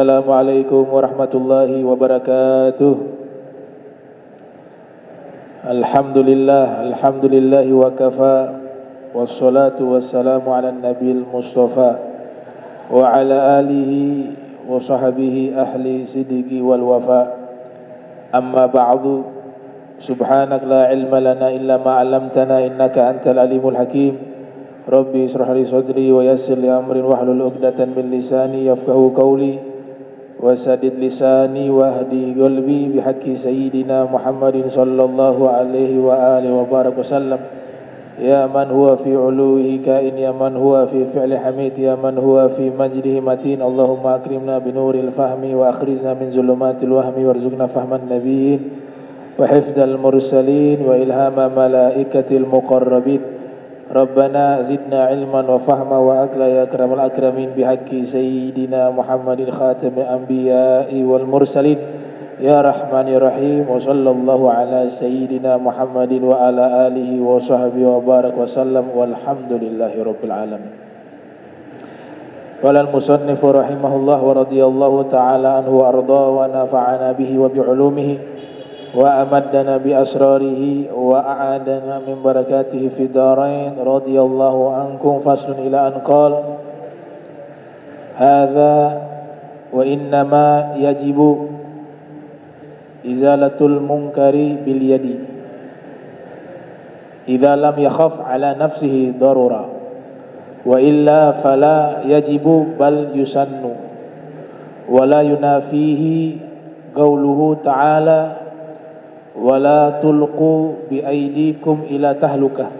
Assalamualaikum warahmatullahi wabarakatuh. Alhamdulillahi wa kafa. Wassalatu wassalamu ala nabil mustafa wa ala alihi wa sahbihi ahli sidiki wal wafa. Amma ba'du. Subhanak la ilma lana illa ma 'allamtana innaka antal alimul hakim. Rabbi israh li sadri wa yassir li amri wahlul 'uqdatan min lisani yafqahu qawli wasadid lisani wahdi qalbi bihaqqi sayyidina Muhammadin sallallahu alaihi wa alihi wa barak wasallam. Ya man huwa fi uluhi kain, ya man huwa fi fi'li hamid, ya man huwa fi majdihi matin. Allahumma akrimna binuril fahmi wa akhrijna min zulumatil wahmi warzuqna fahman nabiyyin wa hifdzal mursalin wa ilhama malaikatil muqarrabin. Rabbana zidna ilman wa fahma wa akla ya akramal akramin bihaqqi sayyidina Muhammadin khatamil anbiya'i wal mursalin. Ya Rahman ya Rahim. Wa sallallahu ala sayyidina Muhammadin wa ala alihi wa sahbihi wa barak wa sallam. Walhamdulillahi rabbil alamin. Qala al-musannif rahimahullah wa radiyallahu ta'ala anhu wa arda wa nafa'ana bihi wa bi'ulumihi wa amaddana bi asrarihi wa a'adana min barakatihi fi darain. Radiyallahu ankum. Faslun ila an qala hadza wa innama yajibu izalatul munkari bil yadi idza lam yakhaf ala nafsihi darura wa illa fala yajibu bal yusannu wa la yunafihi qauluhu ta'ala wala tulqu bi aydikum ila tahlukah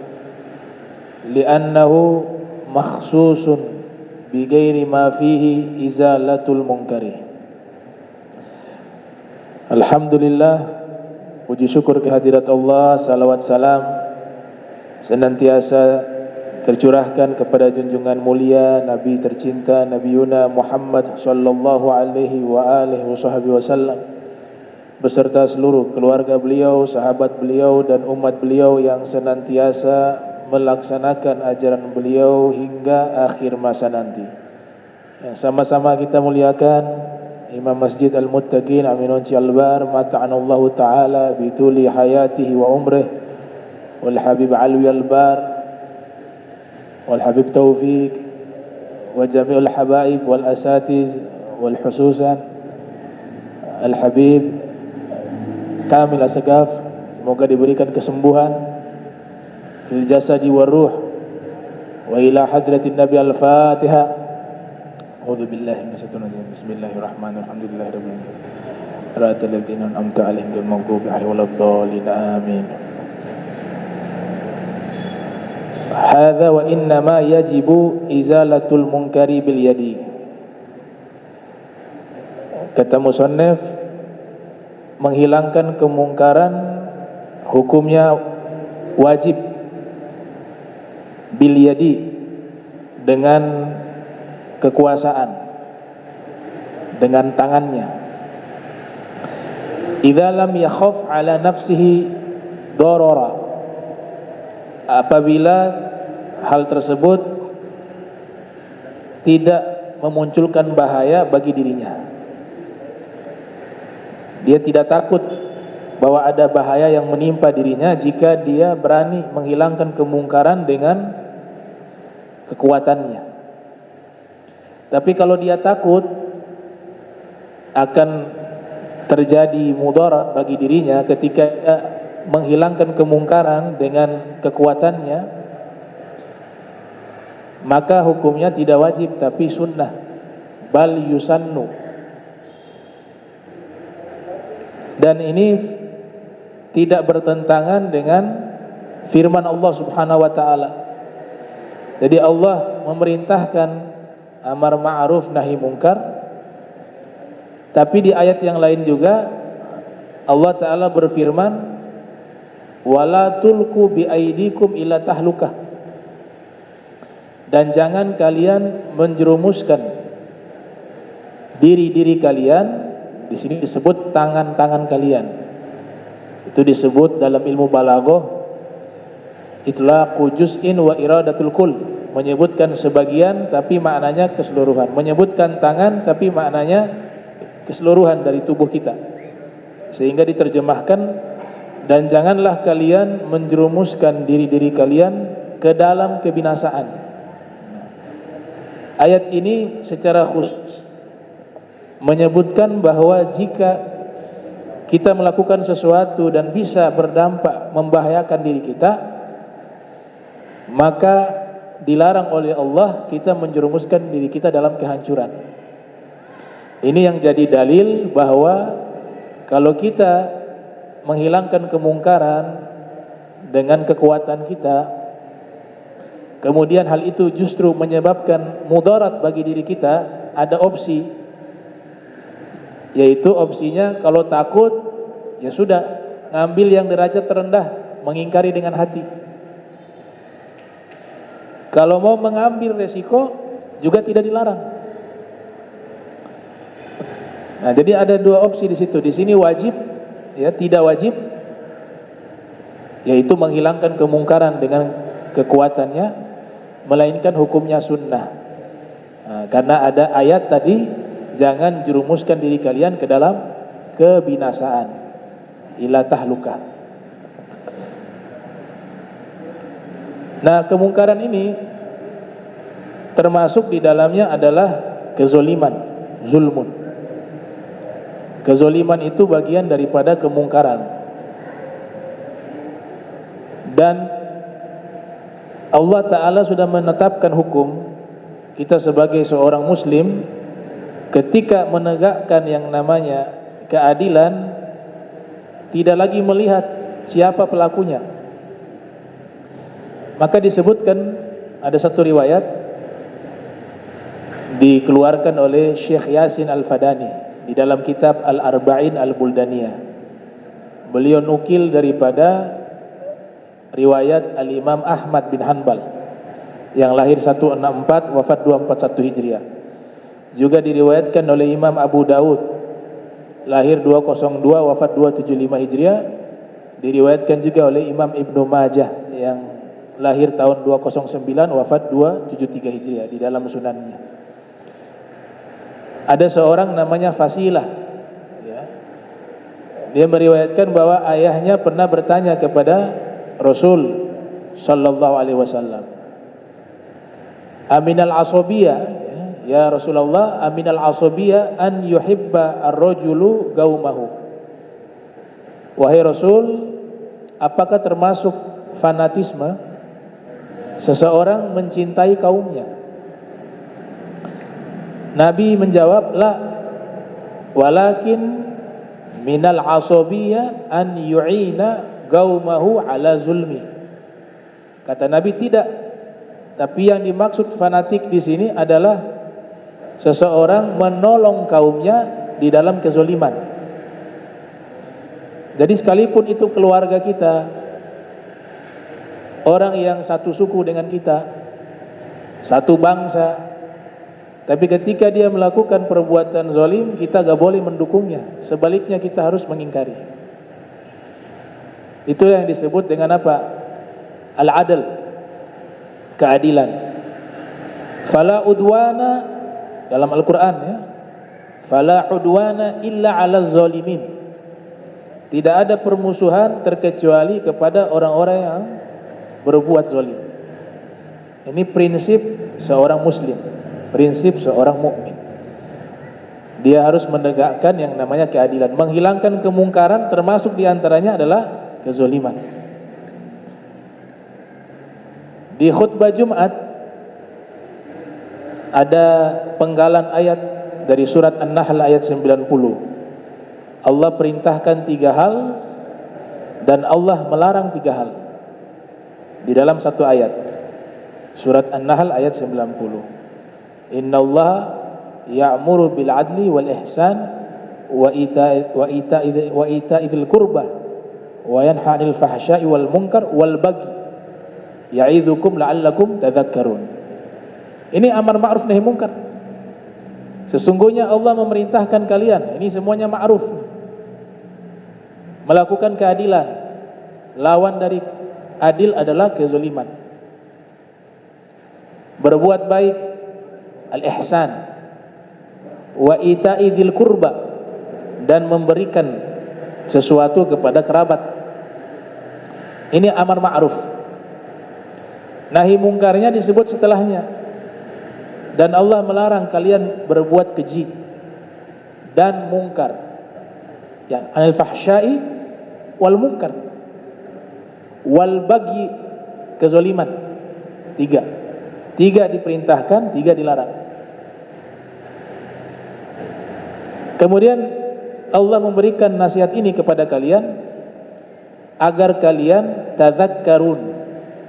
li'annahu makhsusun bi ghairi ma fihi izalatul munkari. Alhamdulillah, puji syukur kehadirat Allah, salawat salam senantiasa tercurahkan kepada junjungan mulia Nabi tercinta Nabi Yuna Muhammad sallallahu alaihi wa alihi wasallam beserta seluruh keluarga beliau, sahabat beliau dan umat beliau yang senantiasa melaksanakan ajaran beliau hingga akhir masa nanti. Yang sama-sama kita muliakan Imam Masjid Al-Muttaqin Aminun Albar mata'anallahu ta'ala bituli hayatihi wa umrih wal Habib Alwi Albar wal Habib Taufiq wa jami'ul habaib wal asatiz wal khususan Al Habib Kamil Asgaf, semoga diberikan kesembuhan fil jasadi war ruh wa ila hadratin Nabi. Al-Fatihah. A'udzu billahi minasyaitonir rajim. Bismillahirrahmanirrahim. Alhamdulillahirabbil alamin. Shiratal ladzina an'amta 'alaihim ghairil maghdubi 'alaihim waladdallin. Amin. Hadza wa inna ma yajibu izalatul munkari bil yadi. Kata musannif, menghilangkan kemungkaran hukumnya wajib bil yadi, dengan kekuasaan, dengan tangannya. Idza lam yakhaf ala nafsihi darara, apabila hal tersebut tidak memunculkan bahaya bagi dirinya. Dia tidak takut bahwa ada bahaya yang menimpa dirinya jika dia berani menghilangkan kemungkaran dengan kekuatannya. Tapi kalau dia takut akan terjadi mudarat bagi dirinya ketika dia menghilangkan kemungkaran dengan kekuatannya, maka hukumnya tidak wajib tapi sunnah, bal yusannu. Dan ini tidak bertentangan dengan firman Allah Subhanahu wa taala. Jadi Allah memerintahkan amar ma'ruf nahi munkar, tapi di ayat yang lain juga Allah taala berfirman wala tulqu bi aidikum ila tahlukah, dan jangan kalian menjerumuskan diri-diri kalian. Di sini disebut tangan-tangan kalian. Itu disebut dalam ilmu balaghah itlaqu juz'in wa iradatul kull, menyebutkan sebagian tapi maknanya keseluruhan, menyebutkan tangan tapi maknanya keseluruhan dari tubuh kita. Sehingga diterjemahkan, dan janganlah kalian menjerumuskan diri-diri kalian ke dalam kebinasaan. Ayat ini secara khusus menyebutkan bahwa jika kita melakukan sesuatu dan bisa berdampak membahayakan diri kita, maka dilarang oleh Allah kita menjerumuskan diri kita dalam kehancuran. Ini yang jadi dalil bahwa kalau kita menghilangkan kemungkaran dengan kekuatan kita, kemudian hal itu justru menyebabkan mudarat bagi diri kita, ada opsi, yaitu opsinya kalau takut, ya sudah, ngambil yang derajat terendah, mengingkari dengan hati. Kalau mau mengambil resiko, juga tidak dilarang. Nah, jadi ada dua opsi di situ. Di sini wajib, ya, tidak wajib, yaitu menghilangkan kemungkaran dengan kekuatannya, melainkan hukumnya sunnah. Nah, karena ada ayat tadi, jangan jerumuskan diri kalian ke dalam kebinasaan, ila tahlukah. Nah, kemungkaran ini termasuk di dalamnya adalah kezoliman, zulmun. Kezoliman itu bagian daripada kemungkaran. Dan Allah Ta'ala sudah menetapkan hukum kita sebagai seorang muslim, ketika menegakkan yang namanya keadilan, tidak lagi melihat siapa pelakunya. Maka disebutkan, ada satu riwayat dikeluarkan oleh Syekh Yasin Al-Fadani di dalam kitab Al-Arba'in Al-Buldaniyah. Beliau nukil daripada riwayat Al-Imam Ahmad bin Hanbal yang lahir 164 wafat 241 Hijriah. Juga diriwayatkan oleh Imam Abu Daud, lahir 202 wafat 275 Hijriah. Diriwayatkan juga oleh Imam Ibnu Majah yang lahir tahun 209 wafat 273 Hijriah di dalam sunannya. Ada seorang namanya Fasilah, ya. Dia meriwayatkan bahwa ayahnya pernah bertanya kepada Rasul sallallahu alaihi wasallam, aminal asabiyah, ya Rasulullah, aminal asabiyah an yuhibba ar-rajulu gaumahu. Wahai Rasul, apakah termasuk fanatisme seseorang mencintai kaumnya? Nabi menjawab, la, walakin minal asabiyah an yu'ina gaumahu ala zulmi. Kata Nabi, tidak, tapi yang dimaksud fanatik di sini adalah seseorang menolong kaumnya di dalam kezoliman. Jadi sekalipun itu keluarga kita, orang yang satu suku dengan kita, satu bangsa, tapi ketika dia melakukan perbuatan zalim, kita gak boleh mendukungnya. Sebaliknya kita harus mengingkari. Itu yang disebut dengan apa? Al-adl, keadilan. Fala udwana, dalam Al-Quran, ya, fala udwana illa ala zalimin. Tidak ada permusuhan terkecuali kepada orang-orang yang berbuat zalim. Ini prinsip seorang muslim, prinsip seorang mukmin. Dia harus menegakkan yang namanya keadilan, menghilangkan kemungkaran, termasuk diantaranya adalah kezaliman. Di khutbah Jumat ada penggalan ayat dari surat An-Nahl ayat 90. Allah perintahkan 3 hal dan Allah melarang 3 hal di dalam satu ayat. Surat An-Nahl ayat 90. Innallaha ya'muru bil adli wal ihsan wa ita'idil qurbah wa yanha 'anil fahsya'i wal munkar wal baghi ya'idzukum la'allakum tadhakkarun. Ini amar ma'ruf nahi munkar. Sesungguhnya Allah memerintahkan kalian, ini semuanya ma'ruf, melakukan keadilan. Lawan dari adil adalah kezaliman. Berbuat baik, al-ihsan. Wa ita'idil qurba, dan memberikan sesuatu kepada kerabat. Ini amar ma'ruf. Nahi mungkarnya disebut setelahnya. Dan Allah melarang kalian berbuat keji dan mungkar. Ya, anil fahsya'i wal munkar wal bagyi, kezaliman. Tiga diperintahkan, 3 dilarang. Kemudian Allah memberikan nasihat ini kepada kalian agar kalian tadzakkarun,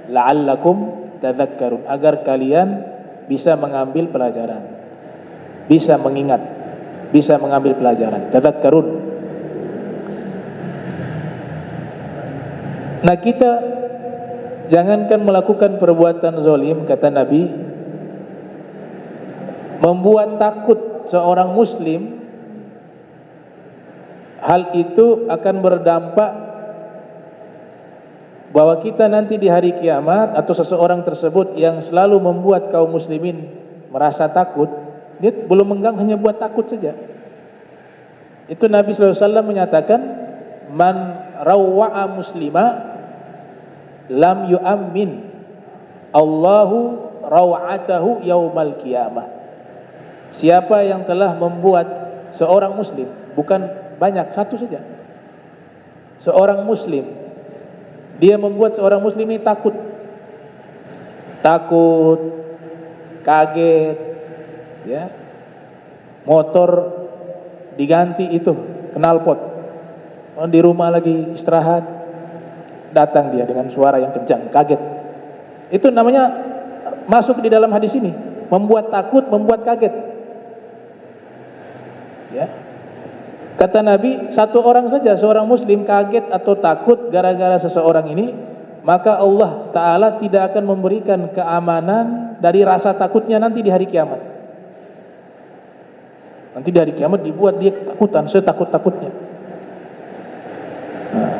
la'allakum tadzakkarun, agar kalian bisa mengambil pelajaran, bisa mengingat, bisa mengambil pelajaran. Tadzakkarun. Nah, kita jangankan melakukan perbuatan zalim, kata Nabi, membuat takut seorang muslim, hal itu akan berdampak bahwa kita nanti di hari kiamat, atau seseorang tersebut yang selalu membuat kaum muslimin merasa takut, dia belum hanya buat takut saja. Itu Nabi SAW menyatakan, man rawwa'a muslima lam yu'ammin Allahu raw'atahu yaumal qiyamah. Siapa yang telah membuat seorang muslim, bukan banyak, satu saja, seorang muslim, dia membuat seorang muslim ini takut, kaget, ya, motor diganti itu knalpot, di rumah lagi istirahat, datang dia dengan suara yang kencang, kaget. Itu namanya masuk di dalam hadis ini, membuat takut, membuat kaget. Ya. Kata Nabi, satu orang saja, seorang muslim kaget atau takut gara-gara seseorang ini, maka Allah Ta'ala tidak akan memberikan keamanan dari rasa takutnya nanti di hari kiamat. Nanti di hari kiamat dibuat dia ketakutan, setakut-takutnya. Nah,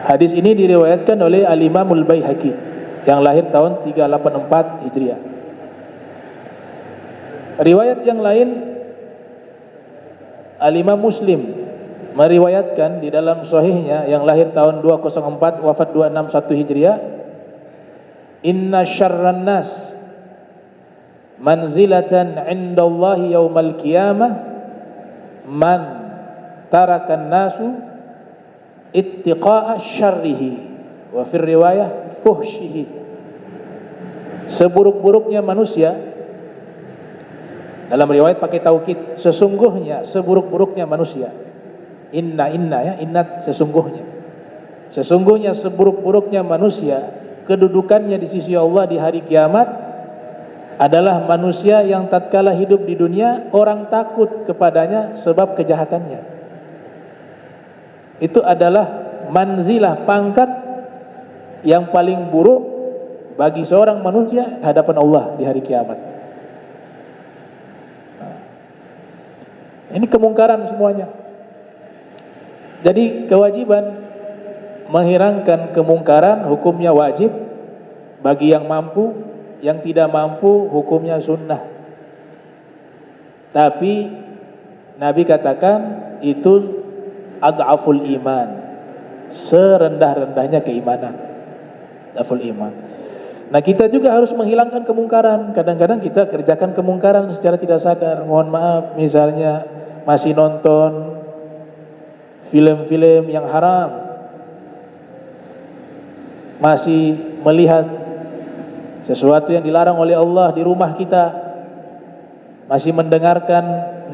hadis ini diriwayatkan oleh Al-Imamul Baihaqi yang lahir tahun 384 Hijriah. Riwayat yang lain, Al-Imam Muslim meriwayatkan di dalam sahihnya yang lahir tahun 204 wafat 261 Hijriah, inna syarran nas manzilatan indallahi yaumal qiyamah man tarakan nasu ittiqa'a syarrihi wa fir riwayah fuhshihi. Seburuk-buruknya manusia, dalam riwayat pakai taukid, sesungguhnya seburuk-buruknya manusia. Inna ya, inna sesungguhnya seburuk-buruknya manusia, kedudukannya di sisi Allah di hari kiamat adalah manusia yang tatkala hidup di dunia orang takut kepadanya sebab kejahatannya. Itu adalah manzilah, pangkat yang paling buruk bagi seorang manusia hadapan Allah di hari kiamat. Ini kemungkaran semuanya. Jadi kewajiban menghilangkan kemungkaran hukumnya wajib bagi yang mampu, yang tidak mampu hukumnya sunnah. Tapi Nabi katakan itu ad'aful iman, serendah-rendahnya keimanan, ad'aful iman. Nah, kita juga harus menghilangkan kemungkaran. Kadang-kadang kita kerjakan kemungkaran secara tidak sadar. Mohon maaf, misalnya masih nonton film-film yang haram, masih melihat sesuatu yang dilarang oleh Allah di rumah kita, masih mendengarkan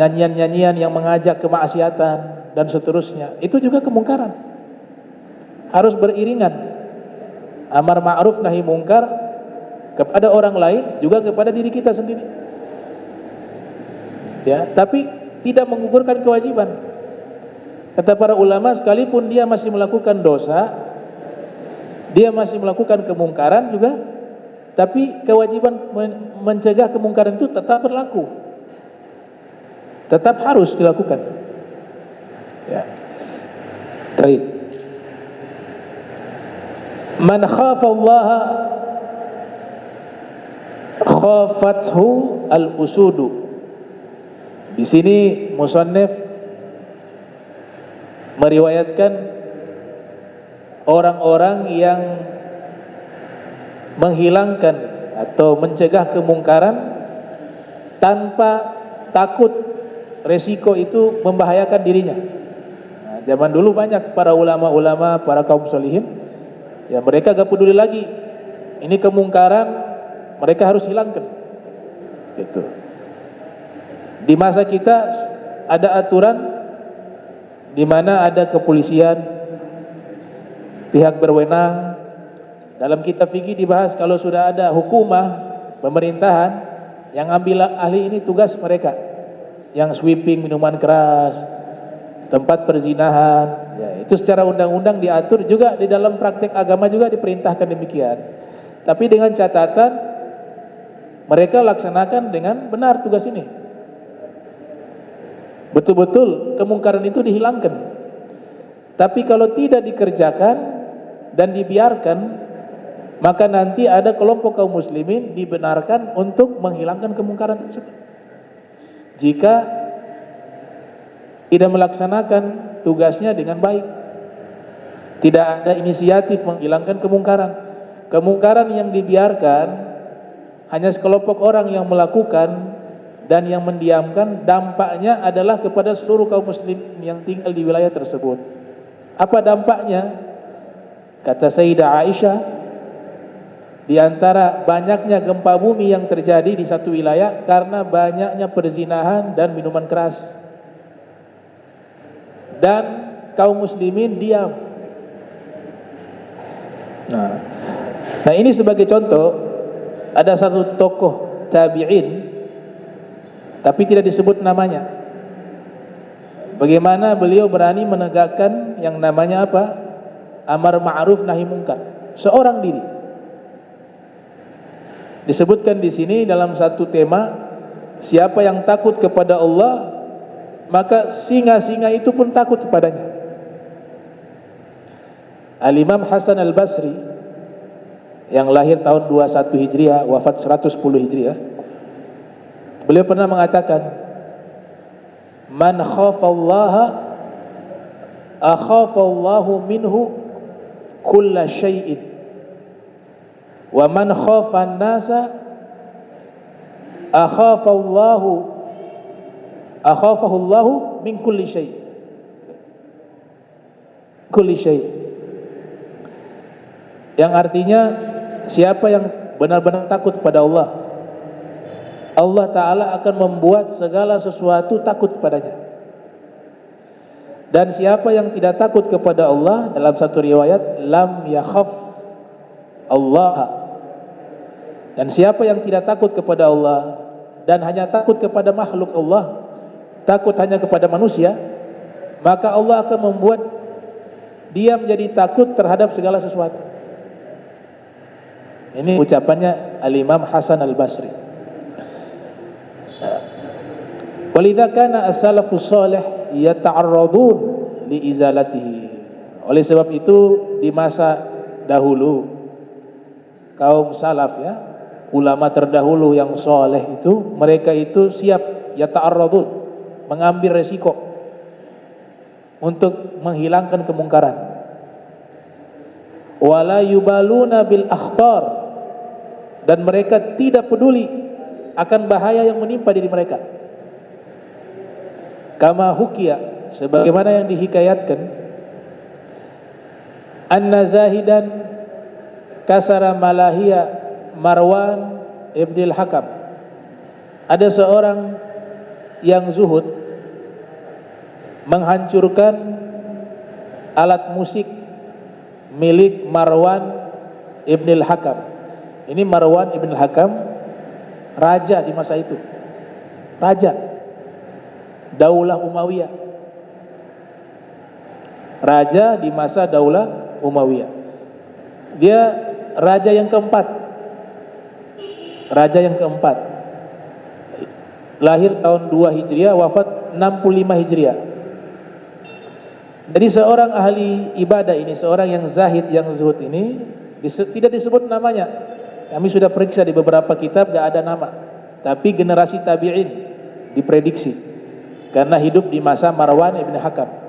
nyanyian-nyanyian yang mengajak kemaksiatan dan seterusnya. Itu juga kemungkaran. Harus beriringan amar ma'ruf nahi mungkar kepada orang lain, juga kepada diri kita sendiri. Ya, tapi tidak menggugurkan kewajiban. Kata para ulama, sekalipun dia masih melakukan dosa, dia masih melakukan kemungkaran juga, tapi kewajiban mencegah kemungkaran itu tetap berlaku, tetap harus dilakukan. Ya. Baik. Man khafa Allah khafathu al-usudu. Di sini musannif meriwayatkan orang-orang yang menghilangkan atau mencegah kemungkaran tanpa takut resiko itu membahayakan dirinya. Nah, zaman dulu banyak para ulama-ulama, para kaum solihin, ya mereka gak peduli lagi ini kemungkaran, mereka harus hilangkan. Gitu. Di masa kita ada aturan di mana ada kepolisian, pihak berwenang. Dalam kitab fikih dibahas kalau sudah ada hukumah pemerintahan yang ambil ahli ini tugas mereka, yang sweeping minuman keras, tempat perzinahan, ya, itu secara undang-undang diatur, juga di dalam praktek agama juga diperintahkan demikian. Tapi dengan catatan mereka laksanakan dengan benar tugas ini, betul-betul kemungkaran itu dihilangkan. Tapi kalau tidak dikerjakan dan dibiarkan, maka nanti ada kelompok kaum muslimin dibenarkan untuk menghilangkan kemungkaran tersebut. Jika tidak melaksanakan tugasnya dengan baik, tidak ada inisiatif menghilangkan kemungkaran. Kemungkaran yang dibiarkan hanya sekelompok orang yang melakukan dan yang mendiamkan, dampaknya adalah kepada seluruh kaum muslim yang tinggal di wilayah tersebut. Apa dampaknya? Kata Sayyidah Aisyah, di antara banyaknya gempa bumi yang terjadi di satu wilayah karena banyaknya perzinahan dan minuman keras. Dan kaum muslimin diam. Nah ini sebagai contoh, ada satu tokoh tabi'in, tapi tidak disebut namanya. Bagaimana beliau berani menegakkan yang namanya apa? Amar ma'ruf nahi munkar. Seorang diri. Disebutkan di sini dalam satu tema, siapa yang takut kepada Allah, maka singa-singa itu pun takut kepadanya. Al-Imam Hasan Al-Basri yang lahir tahun 21 Hijriah, wafat 110 Hijriah, beliau pernah mengatakan, man khafallaha akhafallahu minhu kulla syai'in, wa man khafan nasa akhafahullahu min kulli syai'. Kulli syai', yang artinya siapa yang benar-benar takut pada Allah, Allah Ta'ala akan membuat segala sesuatu takut kepadanya. Dan siapa yang tidak takut kepada Allah, dalam satu riwayat, lam yakhaf Allah. Dan siapa yang tidak takut kepada Allah dan hanya takut kepada makhluk Allah, takut hanya kepada manusia, maka Allah akan membuat dia menjadi takut terhadap segala sesuatu. Ini ucapannya Al-Imam Hasan Al-Basri. Walidha kana as-salafus salih yata'arradun li izalatihi. Oleh sebab itu di masa dahulu kaum salaf, ya, ulama terdahulu yang soleh itu, mereka itu siap yata'arradun, mengambil resiko untuk menghilangkan kemungkaran. Wala yubaluna bil akhtar, dan mereka tidak peduli akan bahaya yang menimpa diri mereka. Kama hukiya, sebagaimana yang dihikayatkan, anna zahidan kasara malahiyya Marwan ibn al-Hakam. Ada seorang yang zuhud menghancurkan alat musik milik Marwan ibn al-Hakam. Ini Marwan ibn al-Hakam, raja di masa itu, raja Daulah Umayyah, raja di masa Daulah Umayyah. Dia raja yang keempat, lahir tahun 2 Hijriah, wafat 65 Hijriah. Jadi seorang ahli ibadah ini, seorang yang zahid, yang zuhud ini, tidak disebut namanya. Kami sudah periksa di beberapa kitab, gak ada nama. Tapi generasi tabi'in diprediksi, karena hidup di masa Marwan ibn Hakam.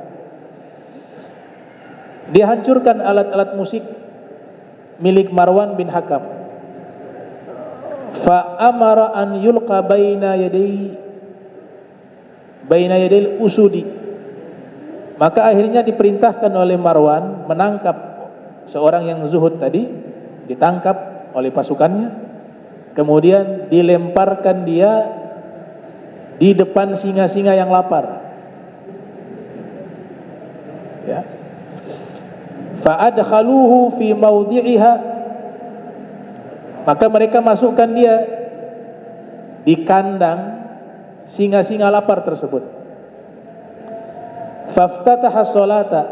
Dia hancurkan alat-alat musik milik Marwan bin Hakam. Fa amara an yulqa baina yadayil usudi. Maka akhirnya diperintahkan oleh Marwan menangkap seorang yang zuhud tadi, ditangkap oleh pasukannya, kemudian dilemparkan dia di depan singa-singa yang lapar. Ya. Fa adkhaluhu fi mawdi'iha, maka mereka masukkan dia di kandang singa-singa lapar tersebut. Faftataha sholata,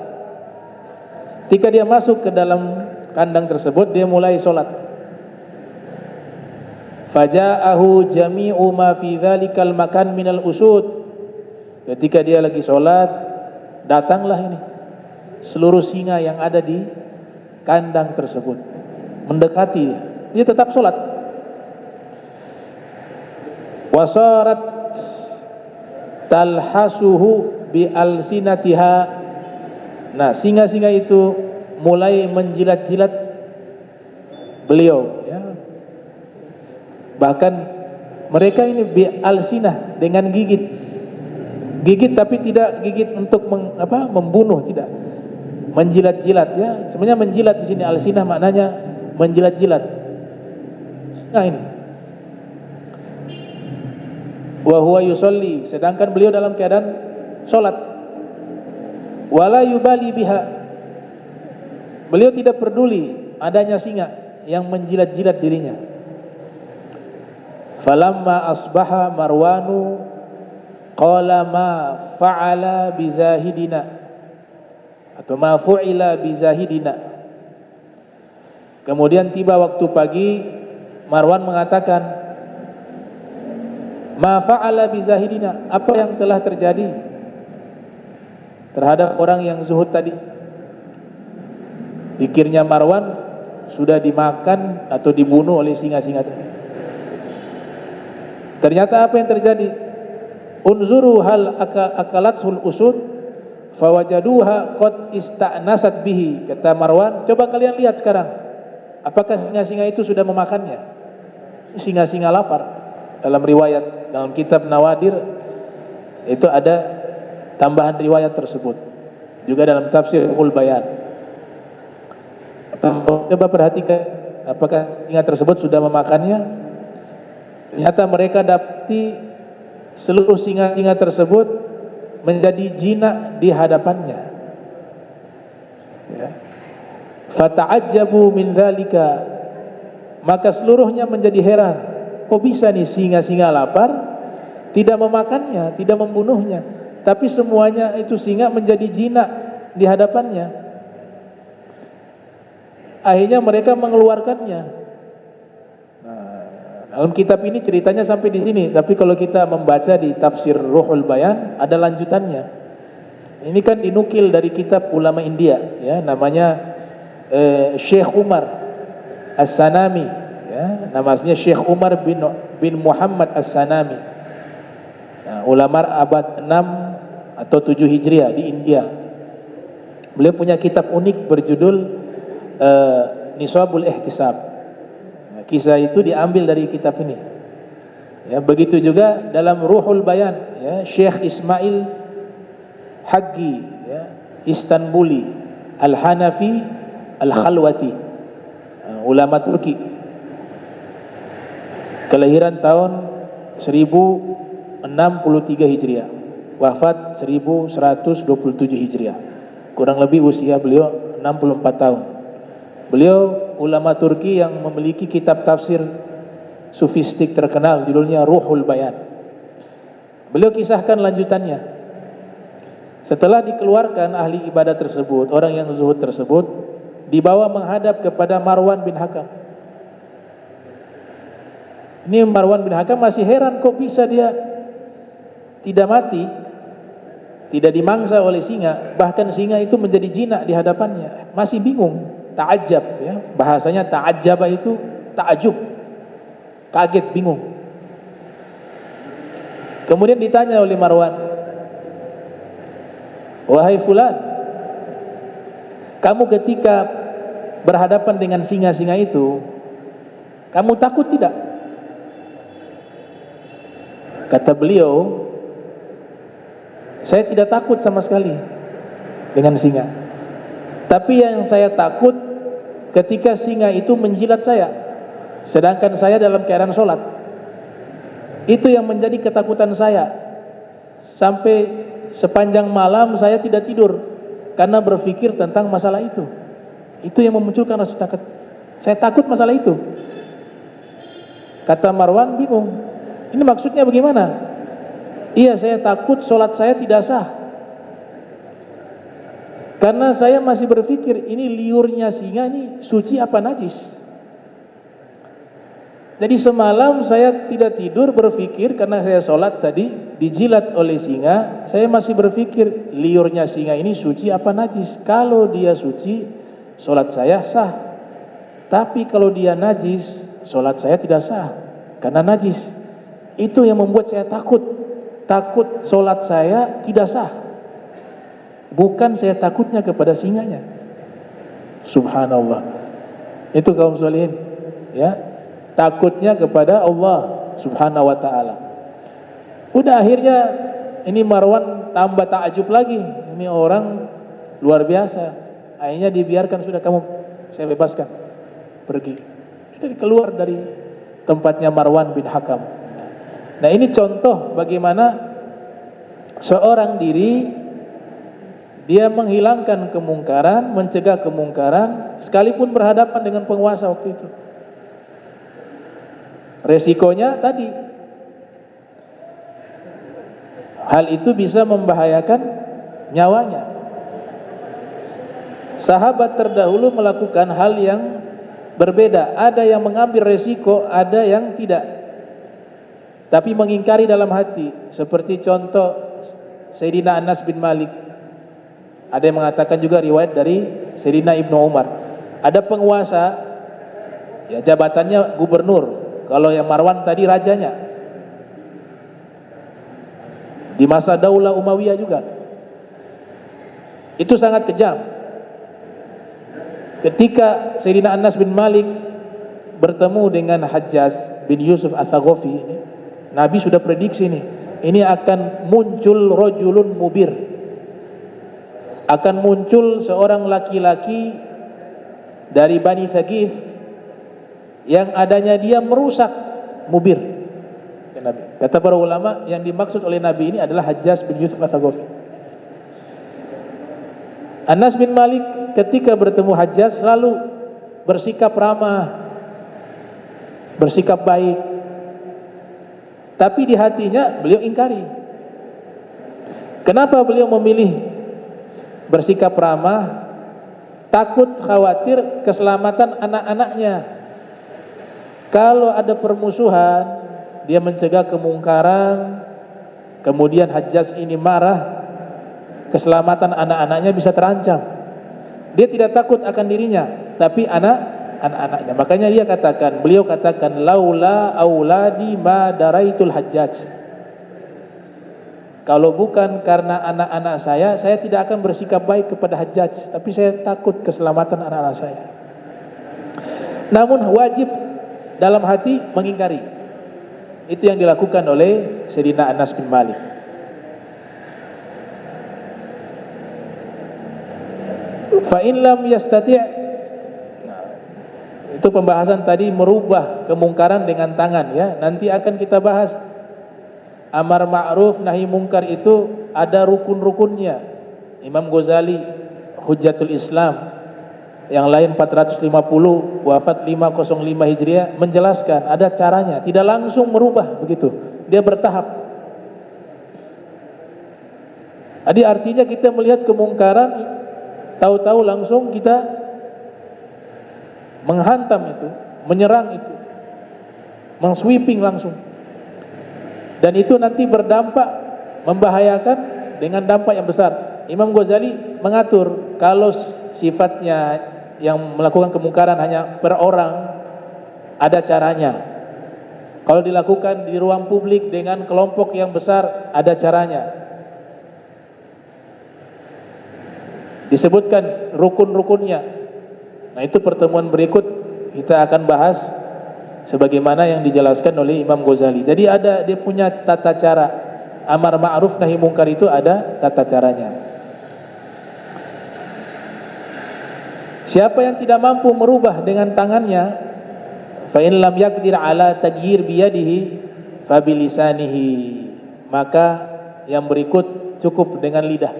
ketika dia masuk ke dalam kandang tersebut, dia mulai sholat. Faja'ahu jami'u ma fi dhalikal makan minal usud, ketika dia lagi sholat, datanglah ini seluruh singa yang ada di kandang tersebut, mendekati dia tetap sholat. Wasarat talhasuhu bi alsinatiha, nah singa-singa itu mulai menjilat-jilat beliau, ya. Bahkan mereka ini bi alsinah, dengan gigit tapi tidak gigit untuk membunuh, tidak, menjilat-jilat, ya. Sebenarnya menjilat di sini alsinah maknanya menjilat-jilat. Nah ini. Wa huwa yusolli, sedangkan beliau dalam keadaan sholat. Wala yubali biha, beliau tidak peduli adanya singa yang menjilat-jilat dirinya. Falamma asbaha Marwanu qala ma fa'ala bizahidina, atau ma fu'ila bizahidina. Kemudian tiba waktu pagi, Marwan mengatakan, ma fa'ala bizahidina, apa yang telah terjadi terhadap orang yang zuhud tadi. Pikirnya Marwan sudah dimakan atau dibunuh oleh singa-singa tadi. Ternyata apa yang terjadi? Unzuru hal akalatsul usud fawajaduha qad ista'nasat bihi, kata Marwan, coba kalian lihat sekarang, apakah singa-singa itu sudah memakannya. Singa-singa lapar. Dalam riwayat, dalam kitab Nawadir itu ada tambahan riwayat tersebut, juga dalam tafsir Ruhul Bayan. Coba perhatikan apakah singa tersebut sudah memakannya. Ternyata mereka dapati seluruh singa-singa tersebut menjadi jinak di hadapannya, ya. Fata'ajjabu min dzalika, maka seluruhnya menjadi heran, kok bisa nih singa-singa lapar tidak memakannya, tidak membunuhnya, tapi semuanya itu singa menjadi jinak di hadapannya. Akhirnya mereka mengeluarkannya. Dalam kitab ini ceritanya sampai di sini, tapi kalau kita membaca di tafsir Ruhul Bayan ada lanjutannya. Ini kan dinukil dari kitab ulama India, ya, namanya Syekh Umar As-Sanami, ya, namanya Syekh Umar bin Muhammad As-Sanami. Nah, ulama abad 6 atau 7 Hijriah di India. Beliau punya kitab unik berjudul Nisabul Ihtisab. Kisah itu diambil dari kitab ini, ya. Begitu juga dalam Ruhul Bayan, ya, Syekh Ismail Haggi, ya, Istanbuli Al-Hanafi Al-Khalwati, ulama Turki, kelahiran tahun 1063 Hijriah, wafat 1127 Hijriah. Kurang lebih usia beliau 64 tahun. Beliau ulama Turki yang memiliki kitab tafsir sufistik terkenal, judulnya Ruhul Bayan. Beliau kisahkan lanjutannya. Setelah dikeluarkan ahli ibadah tersebut, orang yang zuhud tersebut dibawa menghadap kepada Marwan bin Hakam. Ini Marwan bin Hakam masih heran, kok bisa dia tidak mati, tidak dimangsa oleh singa, bahkan singa itu menjadi jinak di hadapannya. Masih bingung. Ta'ajab, ya, bahasanya ta'ajaba itu ta'ajub, kaget, bingung. Kemudian ditanya oleh Marwan, wahai fulan, Kamu ketika berhadapan dengan singa-singa itu, kamu takut tidak? Kata beliau, saya tidak takut sama sekali dengan singa. Tapi yang saya takut ketika singa itu menjilat saya, sedangkan saya dalam keadaan sholat. Itu yang menjadi ketakutan saya. Sampai sepanjang malam saya tidak tidur karena berpikir tentang masalah itu. Itu yang memunculkan rasa takut. Saya takut masalah itu. Kata Marwan bingung, ini maksudnya bagaimana? Iya, saya takut sholat saya tidak sah, karena saya masih berpikir ini liurnya singa ini suci apa najis. Jadi semalam saya tidak tidur berpikir karena saya sholat tadi dijilat oleh singa. Saya masih berpikir liurnya singa ini suci apa najis. Kalau dia suci, sholat saya sah. Tapi kalau dia najis, sholat saya tidak sah karena najis. Itu yang membuat saya takut. Takut sholat saya tidak sah. Bukan saya takutnya kepada singanya. Subhanallah. Itu kaum sholihin, ya. Takutnya kepada Allah Subhanahu wa ta'ala. Udah akhirnya ini Marwan tambah takjub lagi. Ini orang luar biasa. Akhirnya dibiarkan, sudah kamu saya bebaskan. Pergi. Sudah keluar dari tempatnya Marwan bin Hakam. Nah, ini contoh bagaimana seorang diri dia menghilangkan kemungkaran, mencegah kemungkaran sekalipun berhadapan dengan penguasa waktu itu. Resikonya tadi, hal itu bisa membahayakan nyawanya. Sahabat terdahulu melakukan hal yang berbeda. Ada yang mengambil resiko, ada yang tidak, tapi mengingkari dalam hati. Seperti contoh Sayyidina Anas bin Malik. Ada yang mengatakan juga riwayat dari Sayyidina Ibnu Umar. Ada penguasa, ya, jabatannya gubernur. Kalau yang Marwan tadi rajanya. Di masa Daulah Umayyah juga. Itu sangat kejam. Ketika Sayyidina Anas bin Malik bertemu dengan Hajjaj bin Yusuf Ats-Tsaqafi ini, Nabi sudah prediksi ini akan muncul rajulun mubir. Akan muncul seorang laki-laki dari Bani Thaqif yang adanya dia merusak mubir. Kata para ulama, yang dimaksud oleh Nabi ini adalah Hajjaj bin Yusuf Ats-Tsaqafi. Anas bin Malik ketika bertemu Hajjaj selalu bersikap ramah, bersikap baik. Tapi di hatinya beliau ingkari. Kenapa beliau memilih bersikap ramah? Takut khawatir keselamatan anak-anaknya. Kalau ada permusuhan, dia mencegah kemungkaran, kemudian Hajjaj ini marah, keselamatan anak-anaknya bisa terancam. Dia tidak takut akan dirinya, tapi anak-anaknya. Makanya beliau katakan, laula auladi ma daraitul Hajjaj. Kalau bukan karena anak-anak saya tidak akan bersikap baik kepada Hajjaj, tapi saya takut keselamatan anak-anak saya. Namun wajib dalam hati mengingkari. Itu yang dilakukan oleh Sayyidina Anas bin Malik. Fa in lam yastati', itu pembahasan tadi merubah kemungkaran dengan tangan, ya. Nanti akan kita bahas amar ma'ruf nahi mungkar itu ada rukun-rukunnya. Imam Ghazali Hujjatul Islam yang lain 450, wafat 505 Hijriah, menjelaskan ada caranya, tidak langsung merubah begitu, dia bertahap. Jadi artinya kita melihat kemungkaran, tahu-tahu langsung kita menghantam itu, menyerang itu, mengsweeping langsung. Dan itu nanti berdampak membahayakan dengan dampak yang besar. Imam Ghazali mengatur kalau sifatnya yang melakukan kemungkaran hanya per orang, ada caranya. Kalau dilakukan di ruang publik dengan kelompok yang besar, ada caranya. Disebutkan rukun-rukunnya. Nah, itu pertemuan berikut kita akan bahas sebagaimana yang dijelaskan oleh Imam Ghazali. Jadi dia punya tata cara. Amar ma'ruf nahi mungkar itu ada tata caranya. Siapa yang tidak mampu merubah dengan tangannya, fa in lam yaqdir ala taghyir biyadihi fa bilisanihi, maka yang berikut cukup dengan lidah.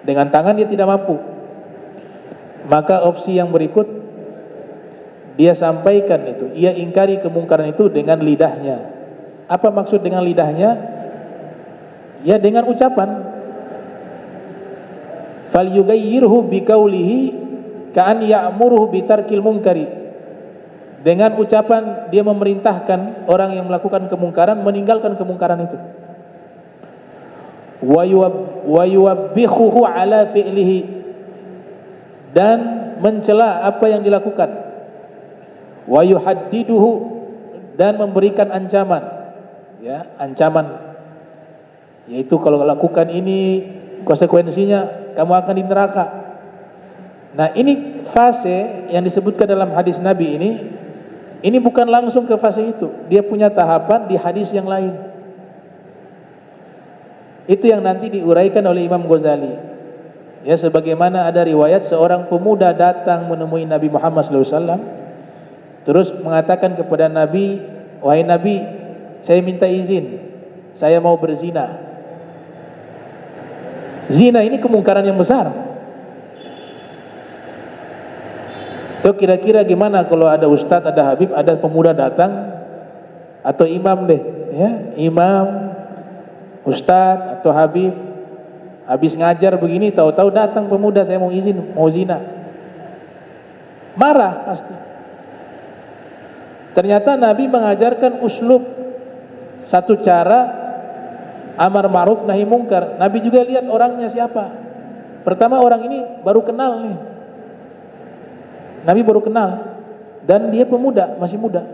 Dengan tangan dia tidak mampu, maka opsi yang berikut dia sampaikan itu, ia ingkari kemungkaran itu dengan lidahnya. Apa maksud dengan lidahnya? Ya dengan ucapan. Fal yughayyirhu biqaulihi ka'an ya'muruhu bitarkil munkari. Dengan ucapan dia memerintahkan orang yang melakukan kemungkaran meninggalkan kemungkaran itu. Wa yuwabbihuhu ala fi'lihi, dan mencela apa yang dilakukan. Wa yuhaddiduhu, dan memberikan ancaman. Ya, ancaman, yaitu kalau lakukan ini konsekuensinya kamu akan di neraka. Nah, ini fase yang disebutkan dalam hadis Nabi ini bukan langsung ke fase itu. Dia punya tahapan di hadis yang lain. Itu yang nanti diuraikan oleh Imam Ghazali. Ya, sebagaimana ada riwayat seorang pemuda datang menemui Nabi Muhammad SAW, terus mengatakan kepada Nabi, wahai Nabi, saya minta izin, saya mau berzina. Zina ini kemungkaran yang besar. Itu kira-kira gimana kalau ada ustadz, ada habib, ada pemuda datang, atau imam deh, ya, imam, ustadz atau habib, habis ngajar begini, tahu-tahu datang pemuda, saya mau izin, mau zina. Marah pasti. Ternyata Nabi mengajarkan uslub, satu cara amar ma'ruf nahi mungkar. Nabi juga lihat orangnya siapa. Pertama, orang ini baru kenal nih. Nabi baru kenal, dan dia pemuda, masih muda.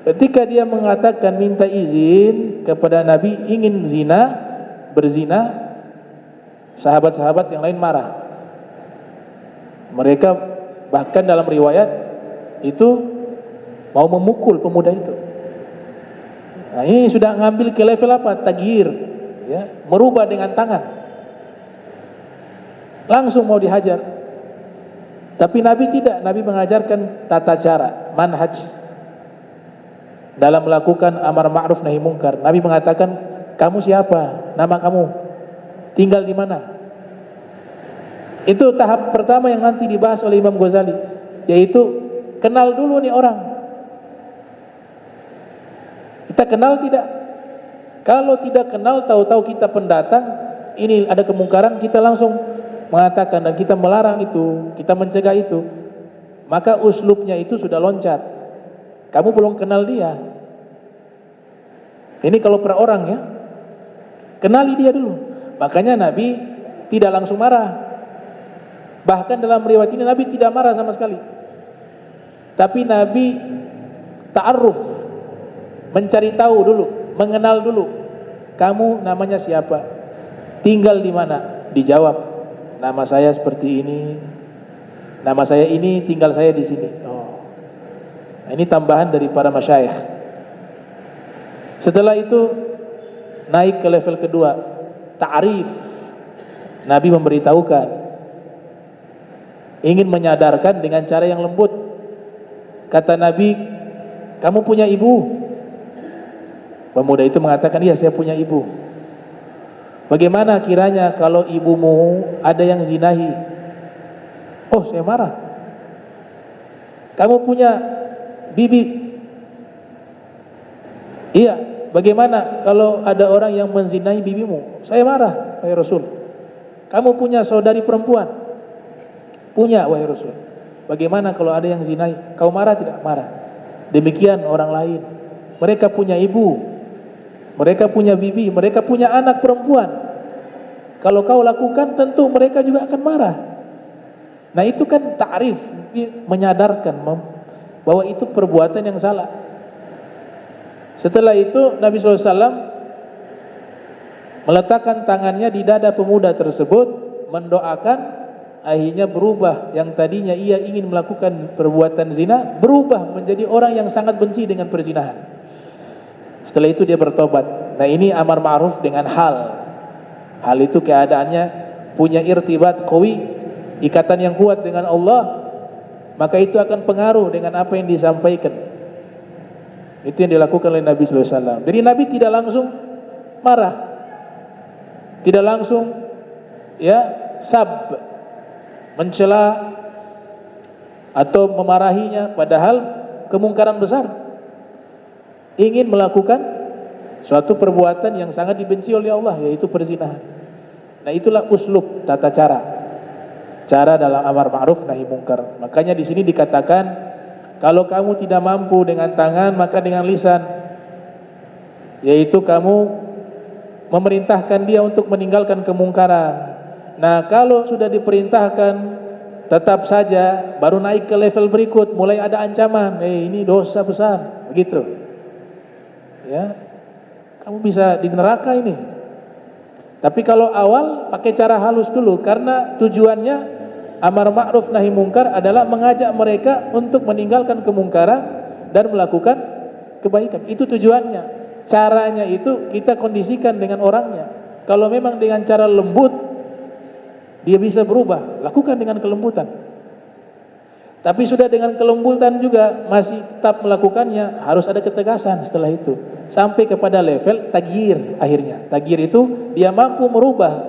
Ketika dia mengatakan minta izin kepada Nabi ingin berzina, sahabat-sahabat yang lain marah. Mereka bahkan dalam riwayat itu mau memukul pemuda itu. Nah, ini sudah ngambil ke level apa? Taghyir, ya, merubah dengan tangan. Langsung mau dihajar. Tapi Nabi tidak. Nabi mengajarkan tata cara, manhaj dalam melakukan amar ma'ruf nahi mungkar. Nabi mengatakan, kamu siapa? Nama kamu? Tinggal di mana? Itu tahap pertama yang nanti dibahas oleh Imam Ghazali, yaitu kenal dulu nih orang. Kita kenal tidak? Kalau tidak kenal, tahu-tahu kita pendatang, ini ada kemungkaran, kita langsung mengatakan dan kita melarang itu, kita mencegah itu, maka uslubnya itu sudah loncat. Kamu belum kenal dia. Ini kalau per orang, ya, kenali dia dulu. Makanya Nabi tidak langsung marah. Bahkan dalam riwayat ini Nabi tidak marah sama sekali. Tapi Nabi ta'aruf, mencari tahu dulu, mengenal dulu. Kamu namanya siapa? Tinggal di mana? Dijawab, nama saya seperti ini. Nama saya ini, tinggal saya di sini. Oh. Nah, ini tambahan dari para masyayikh. Setelah itu naik ke level kedua, ta'rif. Nabi memberitahukan, ingin menyadarkan dengan cara yang lembut. Kata Nabi, kamu punya ibu? Pemuda itu mengatakan, iya saya punya ibu. Bagaimana kiranya kalau ibumu ada yang zinahi? Oh, saya marah. Kamu punya bibi? Iya. Bagaimana kalau ada orang yang menzinahi bibimu? Saya marah, wahai Rasul. Kamu punya saudari perempuan? Punya, wahai Rasul. Bagaimana kalau ada yang zinahi? Kau marah tidak? Marah. Demikian orang lain. Mereka punya ibu, mereka punya bibi, mereka punya anak perempuan. Kalau kau lakukan, tentu mereka juga akan marah. Nah, itu kan ta'rif, menyadarkan bahwa itu perbuatan yang salah. Setelah itu Nabi SAW meletakkan tangannya di dada pemuda tersebut, mendoakan, akhirnya berubah. Yang tadinya ia ingin melakukan perbuatan zina, berubah menjadi orang yang sangat benci dengan perzinahan. Setelah itu dia bertobat. Nah, ini amar ma'ruf dengan hal. Hal itu keadaannya punya irtibat qawi, ikatan yang kuat dengan Allah, maka itu akan pengaruh dengan apa yang disampaikan. Itu yang dilakukan oleh Nabi sallallahu alaihi wasallam. Jadi Nabi tidak langsung marah, tidak langsung mencela atau memarahinya, padahal kemungkaran besar, ingin melakukan suatu perbuatan yang sangat dibenci oleh Allah, yaitu perzinahan. Nah, itulah uslub, tata cara dalam amar ma'ruf nahi mungkar. Makanya di sini dikatakan, kalau kamu tidak mampu dengan tangan, maka dengan lisan, yaitu kamu memerintahkan dia untuk meninggalkan kemungkaran. Nah, kalau sudah diperintahkan tetap saja, baru naik ke level berikut, mulai ada ancaman, ini dosa besar, begitu. Ya, kamu bisa di neraka ini. Tapi kalau awal pakai cara halus dulu, karena tujuannya amar ma'ruf nahi mungkar adalah mengajak mereka untuk meninggalkan kemungkaran dan melakukan kebaikan. Itu tujuannya. Caranya itu kita kondisikan dengan orangnya. Kalau memang dengan cara lembut dia bisa berubah, lakukan dengan kelembutan. Tapi sudah dengan kelembutan juga masih tetap melakukannya, harus ada ketegasan setelah itu. Sampai kepada level tagyir akhirnya. Tagyir itu dia mampu merubah,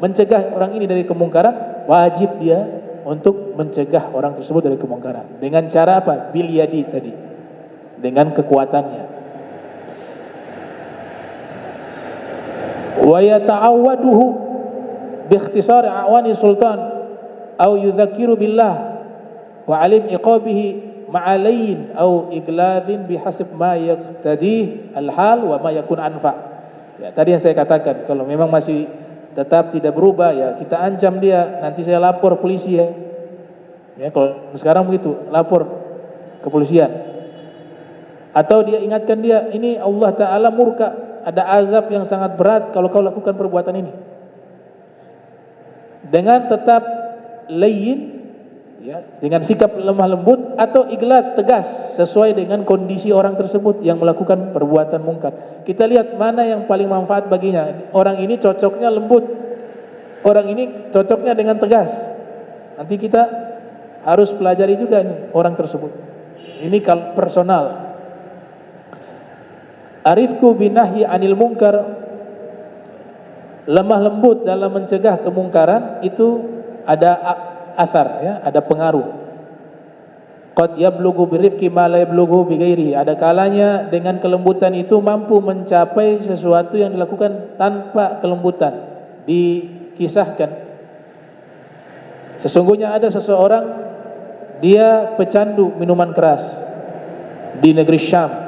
mencegah orang ini dari kemungkaran, wajib dia untuk mencegah orang tersebut dari kemungkaran. Dengan cara apa? Bil yadi tadi. Dengan kekuatannya. Wa yata'awwaduhu bi ikhtisar a'wani sultan aw yudzakiru billah wa alim iqabihi ma'alain au iglabin bihasib ma yaqtadi al-hal wa ma yakun anfa. Ya, tadi yang saya katakan, kalau memang masih tetap tidak berubah, ya kita ancam dia, nanti saya lapor polisi ya. Ya, kalau sekarang begitu, lapor kepolisian. Atau dia ingatkan dia, ini Allah Ta'ala murka, ada azab yang sangat berat kalau kau lakukan perbuatan ini. Dengan tetap layyin, ya, dengan sikap lemah lembut, atau ikhlas tegas sesuai dengan kondisi orang tersebut yang melakukan perbuatan mungkar. Kita lihat mana yang paling manfaat baginya. Orang ini cocoknya lembut, orang ini cocoknya dengan tegas. Nanti kita harus pelajari juga nih orang tersebut. Ini kalau personal. Arifku binahyi anil mungkar, lemah lembut dalam mencegah kemungkaran itu ada athar, ya, ada pengaruh. Qad yablughu birifqi ma la yablughu bighairihi. Ada kalanya dengan kelembutan itu mampu mencapai sesuatu yang dilakukan tanpa kelembutan. Dikisahkan, sesungguhnya ada seseorang, dia pecandu minuman keras di negeri Syam.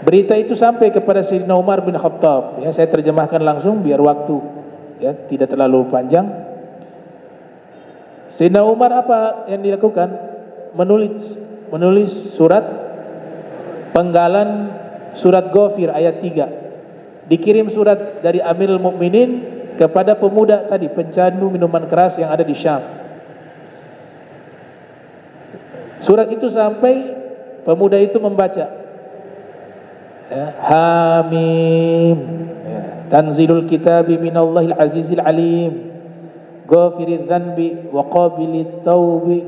Berita itu sampai kepada Sayyidina Umar bin Khattab. Ya, saya terjemahkan langsung biar waktu ya tidak terlalu panjang. Sayyidina Umar apa yang dilakukan? Menulis surat penggalan surat Ghafir ayat 3. Dikirim surat dari Amirul Mukminin kepada pemuda tadi, pencandu minuman keras yang ada di Syam. Surat itu sampai, pemuda itu membaca, ya, Hamim, ya, tanzilul kitabi minallahil azizil alim, ghafiriz dzanbi wa qabilit taubi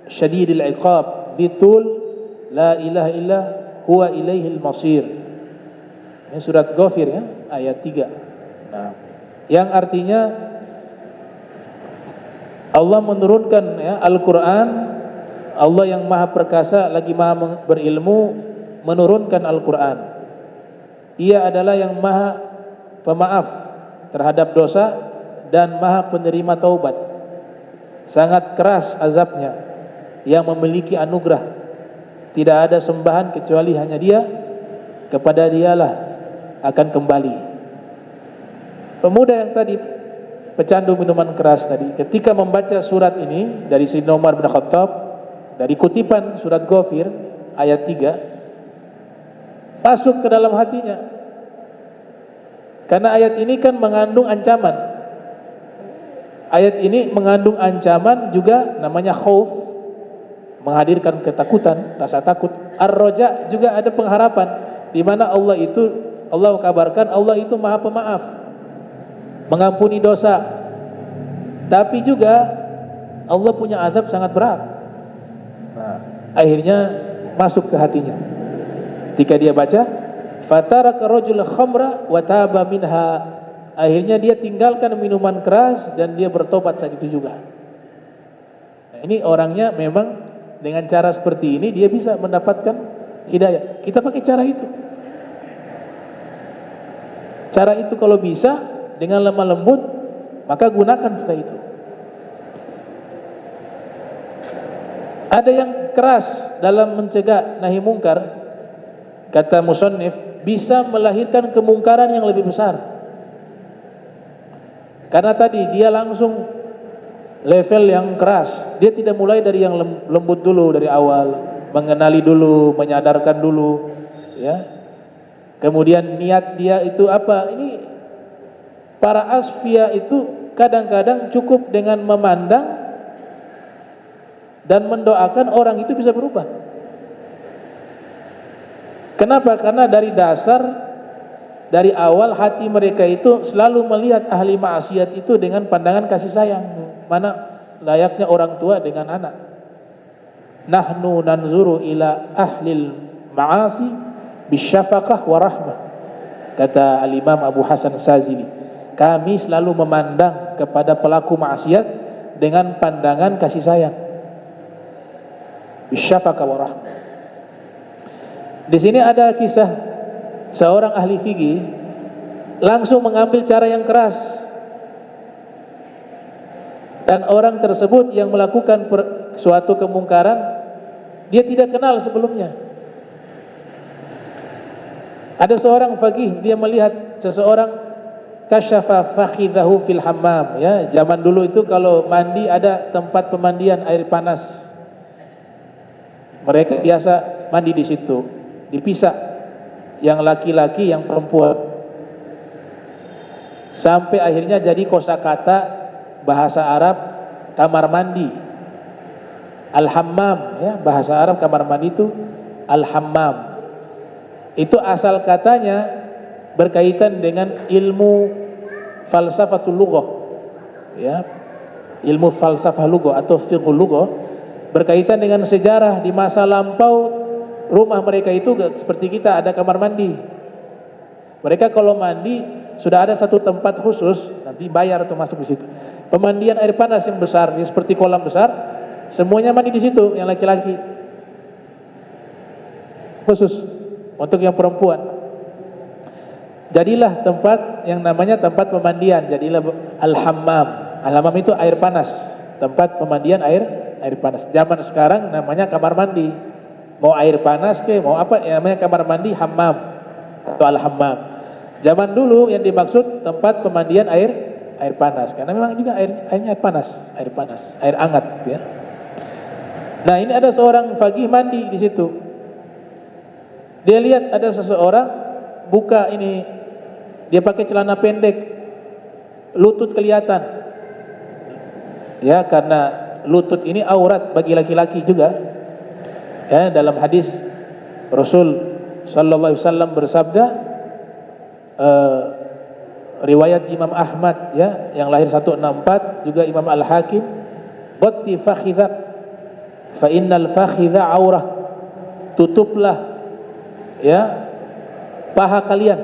syadidil iqab, bitul la ilaha illa huwa ilaihil masir. Ini surat Ghafir, ya, ayat 3. Nah, yang artinya Allah menurunkan, ya, Al-Quran. Allah yang maha perkasa lagi maha berilmu menurunkan Al-Quran. Ia adalah yang maha pemaaf terhadap dosa dan maha penerima taubat. Sangat keras azabnya, yang memiliki anugerah. Tidak ada sembahan kecuali hanya Dia, kepada Dialah akan kembali. Pemuda yang tadi pecandu minuman keras tadi, ketika membaca surat ini dari Sayyidina Umar bin Khattab, dari kutipan surat Ghafir ayat 3, masuk ke dalam hatinya. Karena ayat ini kan mengandung ancaman. Ayat ini mengandung ancaman juga, namanya khauf, menghadirkan ketakutan, rasa takut. Ar-roja juga ada pengharapan, di mana Allah kabarkan Allah itu Maha Pemaaf, mengampuni dosa. Tapi juga Allah punya azab sangat berat. Nah, akhirnya masuk ke hatinya. Ketika dia baca, fataraka rajul khamra wa taba minha. Akhirnya dia tinggalkan minuman keras dan dia bertobat saat itu juga. Nah, ini orangnya memang dengan cara seperti ini dia bisa mendapatkan hidayah. Kita pakai cara itu. Cara itu kalau bisa dengan lemah lembut, maka gunakan setelah itu. Ada yang keras dalam mencegah nahi mungkar, kata musannif, bisa melahirkan kemungkaran yang lebih besar. Karena tadi dia langsung level yang keras. Dia tidak mulai dari yang lembut dulu dari awal, mengenali dulu, menyadarkan dulu, ya. Kemudian niat dia itu apa? Ini para asfiya itu kadang-kadang cukup dengan memandang dan mendoakan orang itu bisa berubah. Kenapa? Karena dari awal hati mereka itu selalu melihat ahli maksiat itu dengan pandangan kasih sayang, mana layaknya orang tua dengan anak. Nahnu nanzuru ila ahlil ma'asi bisyafaqah wa rahmah, kata al-Imam Abu Hasan Sazili. Kami selalu memandang kepada pelaku maksiat dengan pandangan kasih sayang, bisyafaqah wa rahmah. Di sini ada kisah seorang ahli fikih langsung mengambil cara yang keras, dan orang tersebut yang melakukan suatu kemungkaran dia tidak kenal sebelumnya. Ada seorang fakih, dia melihat seseorang kasyafa fakhidahu fil hammam, ya, zaman dulu itu kalau mandi ada tempat pemandian air panas, mereka biasa mandi di situ, dipisah yang laki-laki yang perempuan, sampai akhirnya jadi kosakata bahasa Arab kamar mandi, al-hammam, ya, bahasa Arab kamar mandi itu al-hammam. Itu asal katanya berkaitan dengan ilmu falsafatul lughah, ya, ilmu falsafah lughah atau fiqhul lughah, berkaitan dengan sejarah di masa lampau. Rumah mereka itu seperti kita, ada kamar mandi. Mereka kalau mandi sudah ada satu tempat khusus, nanti bayar untuk masuk di situ. Pemandian air panas yang besar, yang seperti kolam besar, semuanya mandi di situ, yang laki-laki. Khusus untuk yang perempuan. Jadilah tempat yang namanya tempat pemandian, jadilah al-hammam. Al-hammam itu air panas, tempat pemandian air panas. Zaman sekarang namanya kamar mandi. Mau air panas ke, mau apa, yang namanya kamar mandi hammam atau al-hammam. Zaman dulu yang dimaksud tempat pemandian air panas, karena memang juga airnya air panas, air hangat, ya. Nah, ini ada seorang fakih mandi di situ. Dia lihat ada seseorang buka ini, dia pakai celana pendek, lutut kelihatan. Ya, karena lutut ini aurat bagi laki-laki juga. Ya, dalam hadis Rasul sallallahu alaihi wasallam bersabda, riwayat Imam Ahmad, ya, yang lahir 164, juga Imam Al-Hakim, "Batti fakhidhak fa innal fakhidha aurah." Tutuplah, ya, paha kalian,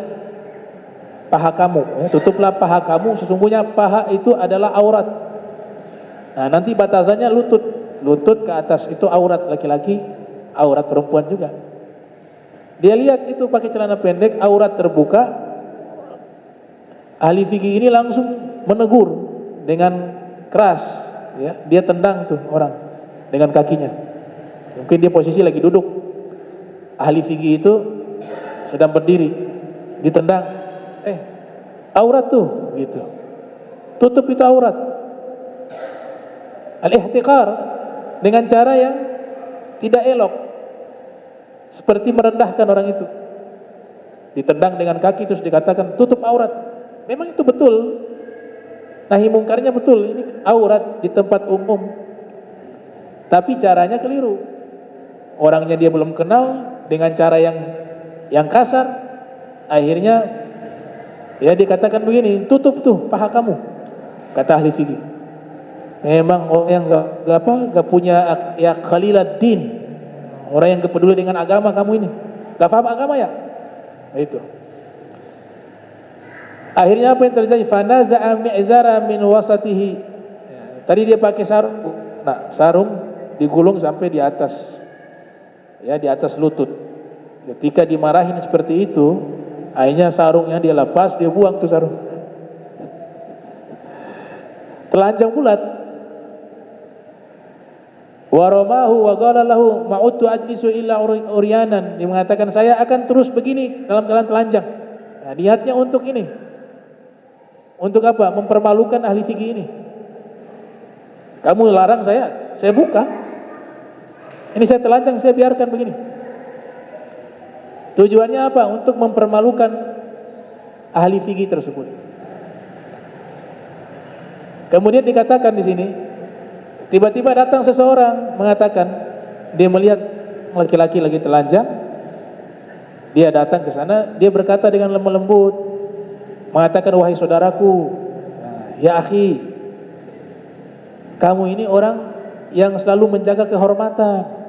paha kamu, ya, tutuplah paha kamu, sesungguhnya paha itu adalah aurat. Nah, nanti batasannya lutut ke atas itu aurat laki-laki, aurat perempuan juga. Dia lihat itu pakai celana pendek, aurat terbuka. Ahli fikih ini langsung menegur dengan keras, ya. Dia tendang tuh orang dengan kakinya. Mungkin dia posisi lagi duduk. Ahli fikih itu sedang berdiri, ditendang. Aurat tuh, gitu. Tutup itu aurat. Al-ihtiqar dengan cara yang tidak elok, seperti merendahkan orang itu. Ditendang dengan kaki terus dikatakan tutup aurat. Memang itu betul. Nahi mungkarnya betul, ini aurat di tempat umum, tapi caranya keliru. Orangnya dia belum kenal, dengan cara yang kasar, akhirnya ya dikatakan begini, tutup tuh paha kamu, kata ahli fikih. Memang orang yang gak punya ya khalilad din, orang yang peduli dengan agama kamu ini, gak paham agama ya, nah, itu. Akhirnya apa yang terjadi? Fanaza'a mi'zara min wasatihi. Tadi dia pakai sarung. Nah, sarung digulung sampai di atas. Ya, di atas lutut. Ketika dimarahin seperti itu, akhirnya sarungnya dia lepas, dia buang tuh sarung. Telanjang bulat. Wa ramahu wa qala lahu ma'udtu ajlisu illa uryanan. Dia mengatakan saya akan terus begini dalam keadaan telanjang. Nah, niatnya untuk ini. Untuk apa? Mempermalukan ahli fikih ini. Kamu larang saya buka. Ini saya telanjang, saya biarkan begini. Tujuannya apa? Untuk mempermalukan ahli fikih tersebut. Kemudian dikatakan di sini, tiba-tiba datang seseorang mengatakan, dia melihat laki-laki lagi telanjang, dia datang ke sana, dia berkata dengan lemah lembut, mengatakan, wahai saudaraku, ya akhi, kamu ini orang yang selalu menjaga kehormatan.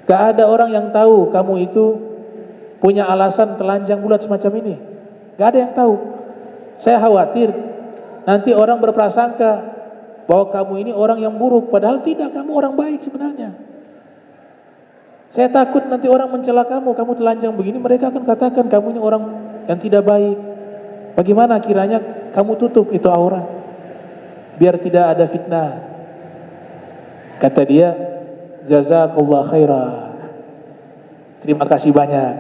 Gak ada orang yang tahu kamu itu punya alasan telanjang bulat semacam ini. Gak ada yang tahu. Saya khawatir nanti orang berprasangka bahwa kamu ini orang yang buruk, padahal tidak, kamu orang baik sebenarnya. Saya takut nanti orang mencela kamu telanjang begini, mereka akan katakan kamu ini orang yang tidak baik. Bagaimana kiranya kamu tutup itu aurat, biar tidak ada fitnah. Kata dia, jazakallah khairah, terima kasih banyak.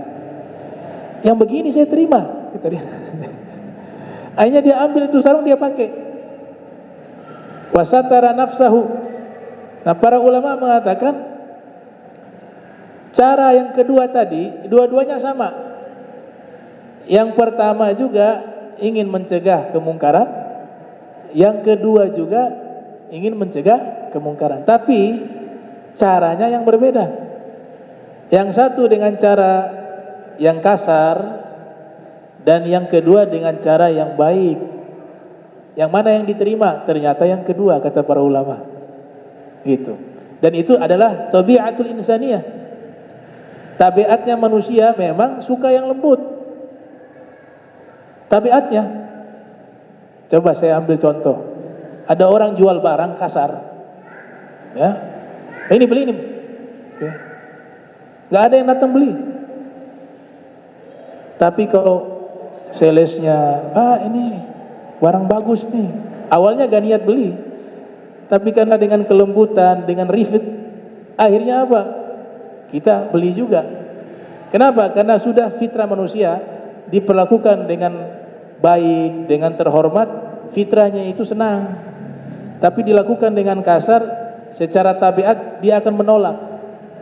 Yang begini saya terima, kata dia. Akhirnya dia ambil itu sarung, dia pakai. Wasatara nafsahu. Nah, para ulama mengatakan cara yang kedua tadi, dua-duanya sama. Yang pertama juga ingin mencegah kemungkaran, yang kedua juga ingin mencegah kemungkaran, tapi caranya yang berbeda. Yang satu dengan cara yang kasar, dan yang kedua dengan cara yang baik. Yang mana yang diterima? Ternyata yang kedua, kata para ulama. Gitu. Dan itu adalah tabiatul insaniyah. Tabiatnya manusia memang suka yang lembut. Tabiatnya. Coba saya ambil contoh. Ada orang jual barang kasar. Ya. Ini beli ini. Ya. Gak ada yang datang beli. Tapi kalau salesnya, ini barang bagus nih, awalnya gak niat beli, tapi karena dengan kelembutan, dengan rifat, akhirnya apa? Kita beli juga. Kenapa? Karena sudah fitrah manusia diperlakukan dengan baik, dengan terhormat, fitrahnya itu senang. Tapi dilakukan dengan kasar, secara tabiat dia akan menolak.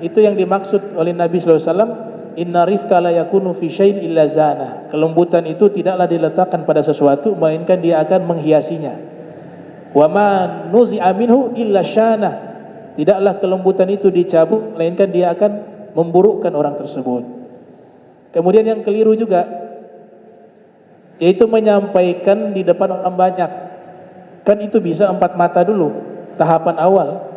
Itu yang dimaksud oleh Nabi SAW. Inna rifka la yakunu fi syai'in illa zana. Kelembutan itu tidaklah diletakkan pada sesuatu, melainkan dia akan menghiasinya. Wa ma nuzi'a minhu illa syana. Tidaklah kelembutan itu dicabut, melainkan dia akan memburukkan orang tersebut. Kemudian yang keliru juga, yaitu menyampaikan di depan orang banyak. Kan itu bisa 4 mata dulu, tahapan awal.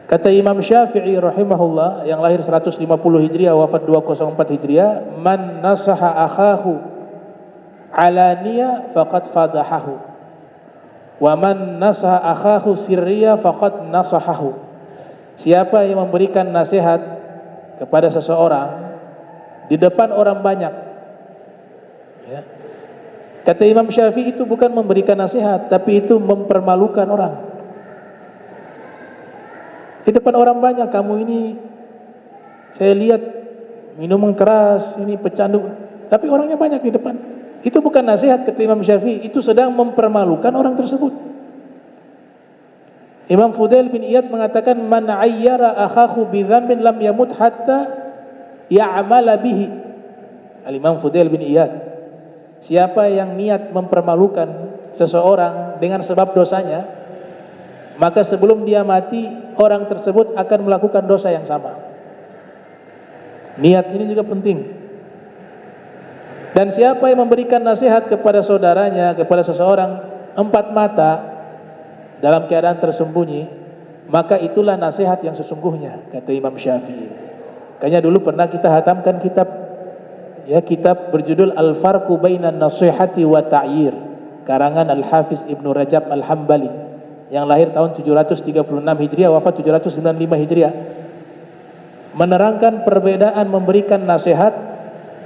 Kata Imam Syafi'i rahimahullah, yang lahir 150 Hijriah, wafat 204 Hijriah, man nasaha akhahu alaniya faqad fadahahu, wa man nasaha akhahu sirriya faqad nasahahu. Siapa yang memberikan nasihat kepada seseorang di depan orang banyak, ya. Kata Imam Syafi'i, itu bukan memberikan nasihat, tapi itu mempermalukan orang. Di depan orang banyak, kamu ini saya lihat minuman keras, ini pecandu, tapi orangnya banyak di depan. Itu bukan nasihat, kata Imam Syafi'i, itu sedang mempermalukan orang tersebut. Imam Fudail bin Iyad mengatakan, man ayyara akhahu bi dhanbin lam yamut hatta ya'mala bihi. Al-Imam Fudail bin Iyad, siapa yang niat mempermalukan seseorang dengan sebab dosanya, maka sebelum dia mati orang tersebut akan melakukan dosa yang sama. Niat ini juga penting. Dan siapa yang memberikan nasihat kepada saudaranya, kepada seseorang empat mata dalam keadaan tersembunyi, maka itulah nasihat yang sesungguhnya, kata Imam Syafi'i. Kayaknya dulu pernah kita hatamkan kitab berjudul Al-Farqu Bainan Nasihati wa Ta'yir, karangan Al-Hafiz Ibnu Rajab Al-Hambali, yang lahir tahun 736 Hijriah, wafat 795 Hijriah, menerangkan perbedaan memberikan nasihat,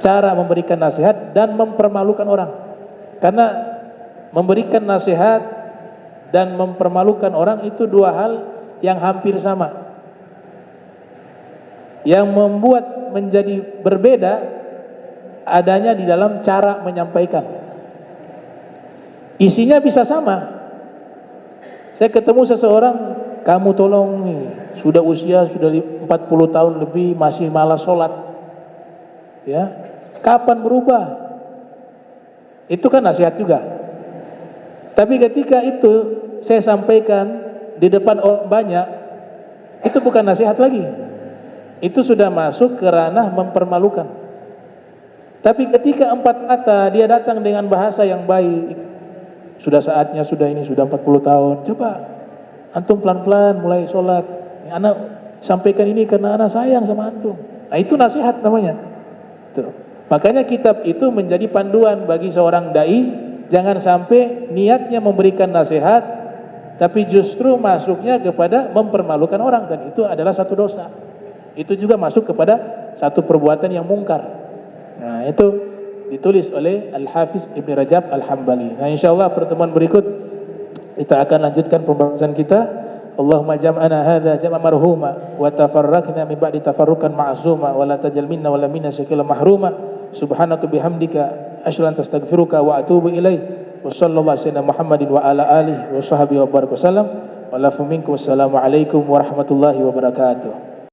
cara memberikan nasihat dan mempermalukan orang. Karena memberikan nasihat dan mempermalukan orang itu dua hal yang hampir sama. Yang membuat menjadi berbeda adanya di dalam cara menyampaikan. Isinya bisa sama. Saya ketemu seseorang, kamu tolong nih, sudah usia sudah 40 tahun lebih masih malas sholat, ya, kapan berubah? Itu kan nasihat juga. Tapi ketika itu saya sampaikan di depan orang banyak, itu bukan nasihat lagi, itu sudah masuk ke ranah mempermalukan. Tapi ketika empat mata dia datang dengan bahasa yang baik, sudah saatnya, sudah ini, sudah 40 tahun, coba antum pelan-pelan mulai sholat, anak sampaikan ini karena anak sayang sama antum. Nah itu nasihat namanya. Tuh. Makanya kitab itu menjadi panduan bagi seorang dai, jangan sampai niatnya memberikan nasihat tapi justru masuknya kepada mempermalukan orang, dan itu adalah satu dosa. Itu juga masuk kepada satu perbuatan yang mungkar. Nah itu ditulis oleh Al-Hafiz Ibn Rajab Al-Hambali. Nah insyaallah pertemuan berikut kita akan lanjutkan pembahasan kita. Allahumma jam'ana hadza jam'a marhuma wa tafarraqna min ba'di tafarruqan ma'suma wa la tajal minna wa la minna syakila mahruma. Subhanaka bihamdika asyhadu an astaghfiruka wa atubu ilaik. Wa sallallahu alaihi Muhammadin wa ala alihi wa sahbihi wa baraka wasallam. Wa la minkum. Wassalamu alaikum warahmatullahi wabarakatuh.